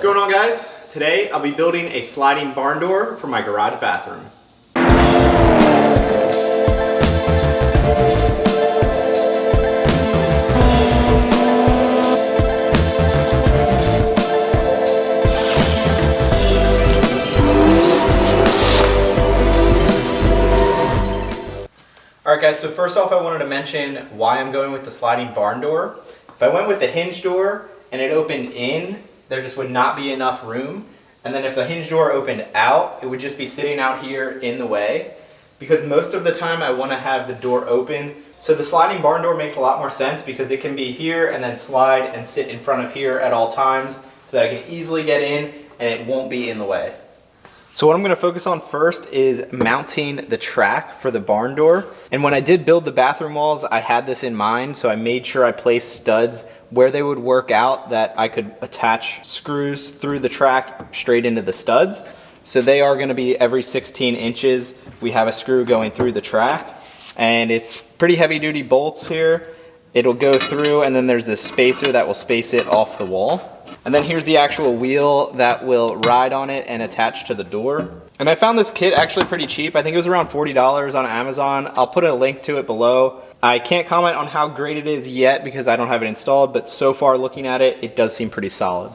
What's going on, guys? Today I'll be building a sliding barn door for my garage bathroom. Alright guys, so first off I wanted to mention why I'm going with the sliding barn door. If I went with the hinge door and it opened in, there just would not be enough room. And then if the hinge door opened out, it would just be sitting out here in the way. Because most of the time I want to have the door open. So the sliding barn door makes a lot more sense because it can be here and then slide and sit in front of here at all times so that I can easily get in and it won't be in the way. So what I'm going to focus on first is mounting the track for the barn door. And when I did build the bathroom walls, I had this in mind, so I made sure I placed studs where they would work out that I could attach screws through the track straight into the studs. So they are going to be every 16 inches. We have a screw going through the track, and it's pretty heavy duty bolts here. It'll go through, and then there's this spacer that will space it off the wall. And then here's the actual wheel that will ride on it and attach to the door. And I found this kit actually pretty cheap. I think it was around $40 on Amazon. I'll put a link to it below. I can't comment on how great it is yet because I don't have it installed, but so far looking at it, it does seem pretty solid.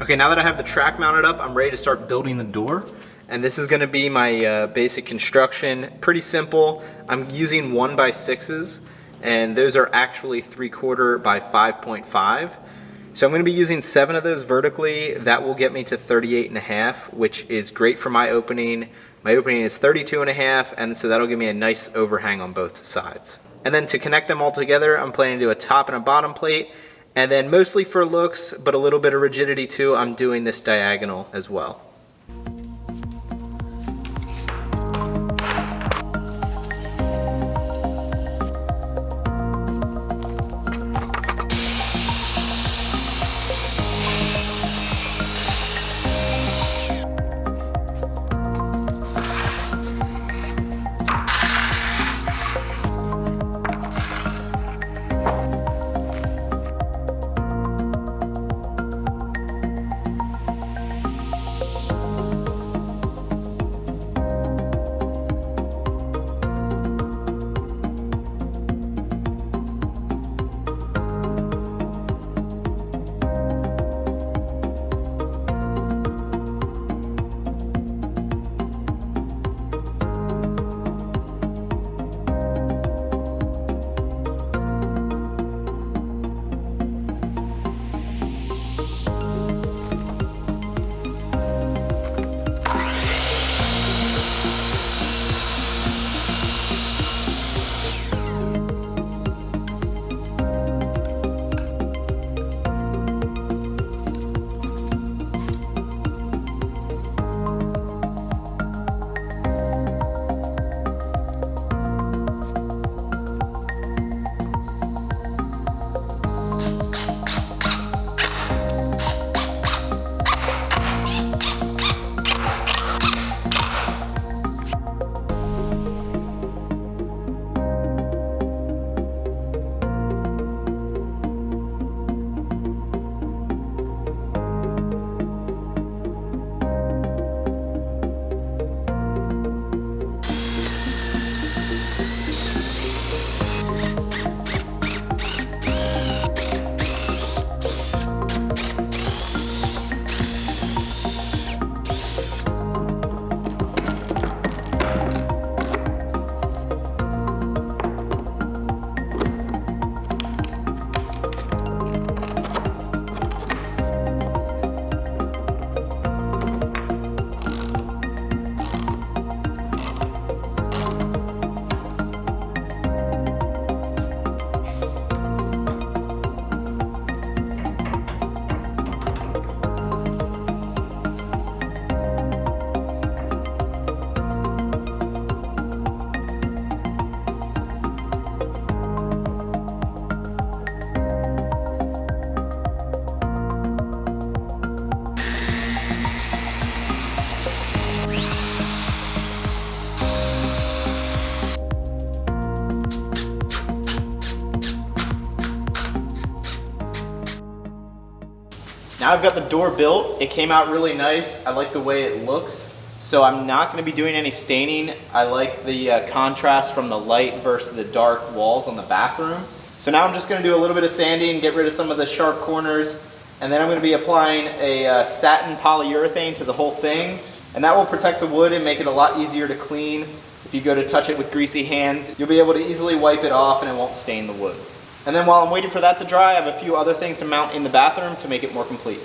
Okay, now that I have the track mounted up, I'm ready to start building the door. And this is gonna be my basic construction. Pretty simple. I'm using 1x6s, and those are actually 3/4 by 5.5. So I'm gonna be using 7 of those vertically. That will get me to 38.5, which is great for my opening. My opening is 32.5, and so that'll give me a nice overhang on both sides. And then to connect them all together, I'm planning to do a top and a bottom plate. And then mostly for looks, but a little bit of rigidity too, I'm doing this diagonal as well. I've got the door built. It came out really nice. I like the way it looks. So I'm not going to be doing any staining. I like the contrast from the light versus the dark walls on the bathroom. So now I'm just going to do a little bit of sanding, get rid of some of the sharp corners, and then I'm going to be applying a satin polyurethane to the whole thing. And that will protect the wood and make it a lot easier to clean. If you go to touch it with greasy hands, you'll be able to easily wipe it off and it won't stain the wood. And then while I'm waiting for that to dry, I have a few other things to mount in the bathroom to make it more complete.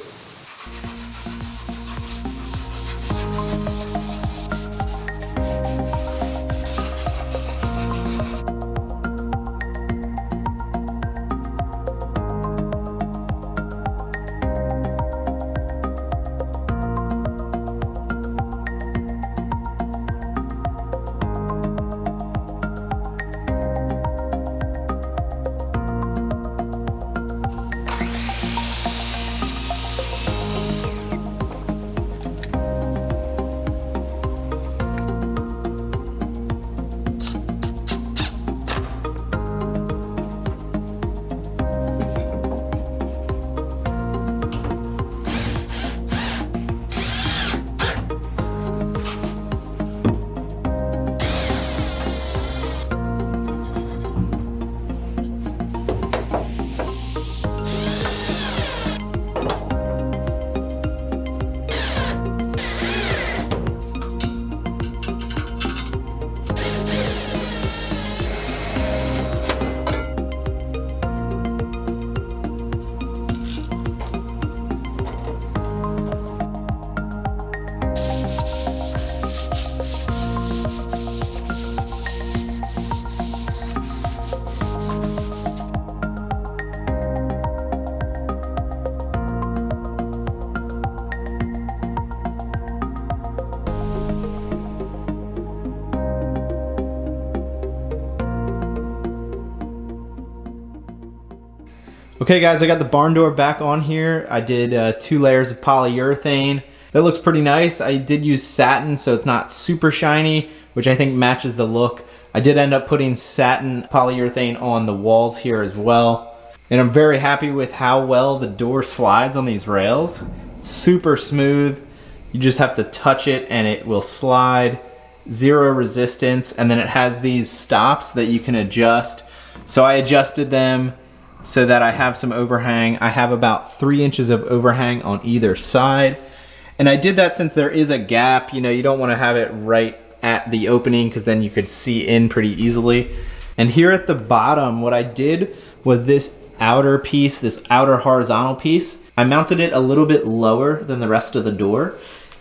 Okay guys, I got the barn door back on here. I did 2 layers of polyurethane. That looks pretty nice. I did use satin, so it's not super shiny, which I think matches the look. I did end up putting satin polyurethane on the walls here as well. And I'm very happy with how well the door slides on these rails. It's super smooth. You just have to touch it and it will slide. Zero resistance, and then it has these stops that you can adjust. So I adjusted them so that I have some overhang. I have about 3 inches of overhang on either side. And I did that since there is a gap. You know, you don't want to have it right at the opening because then you could see in pretty easily. And here at the bottom, what I did was this outer piece, this outer horizontal piece, I mounted it a little bit lower than the rest of the door.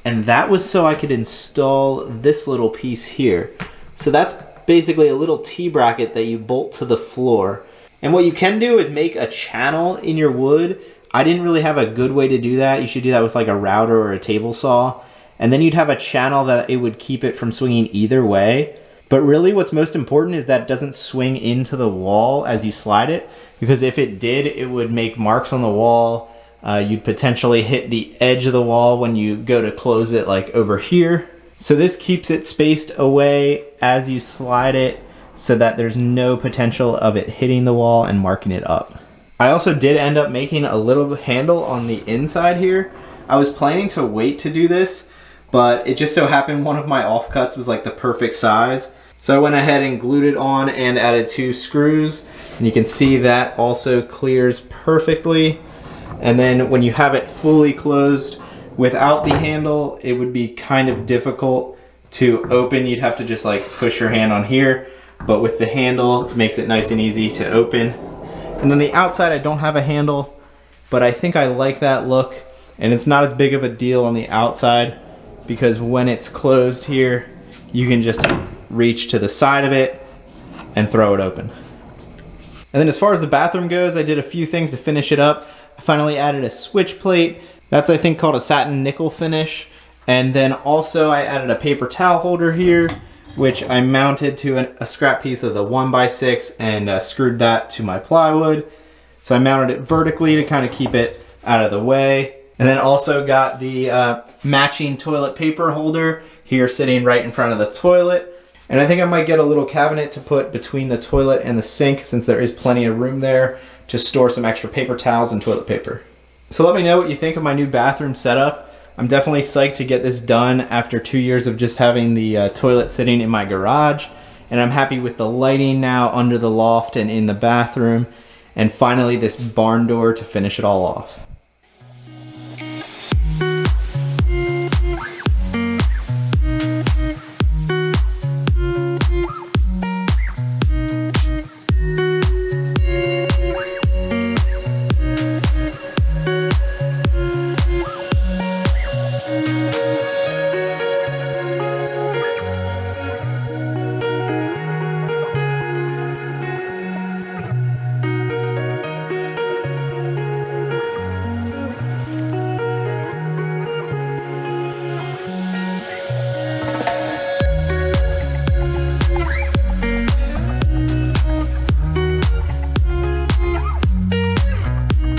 And that was so I could install this little piece here. So that's basically a little T-bracket that you bolt to the floor. And what you can do is make a channel in your wood. I didn't really have a good way to do that. You should do that with like a router or a table saw. And then you'd have a channel that it would keep it from swinging either way. But really what's most important is that it doesn't swing into the wall as you slide it. Because if it did, it would make marks on the wall. You'd potentially hit the edge of the wall when you go to close it, like over here. So this keeps it spaced away as you slide it, so that there's no potential of it hitting the wall and marking it up. I also did end up making a little handle on the inside here. I was planning to wait to do this, but it just so happened one of my offcuts was like the perfect size. So I went ahead and glued it on and added 2 screws. And you can see that also clears perfectly. And then when you have it fully closed without the handle, it would be kind of difficult to open. You'd have to just like push your hand on here. But with the handle, it makes it nice and easy to open. And then the outside, I don't have a handle, but I think I like that look. And it's not as big of a deal on the outside because when it's closed here, you can just reach to the side of it and throw it open. And then as far as the bathroom goes, I did a few things to finish it up. I finally added a switch plate. That's I think called a satin nickel finish. And then also I added a paper towel holder here, which I mounted to a scrap piece of the 1x6 and screwed that to my plywood. So I mounted it vertically to kind of keep it out of the way. And then also got the matching toilet paper holder here sitting right in front of the toilet. And I think I might get a little cabinet to put between the toilet and the sink since there is plenty of room there to store some extra paper towels and toilet paper. So let me know what you think of my new bathroom setup. I'm definitely psyched to get this done after 2 years of just having the toilet sitting in my garage. And I'm happy with the lighting now under the loft and in the bathroom. And finally this barn door to finish it all off.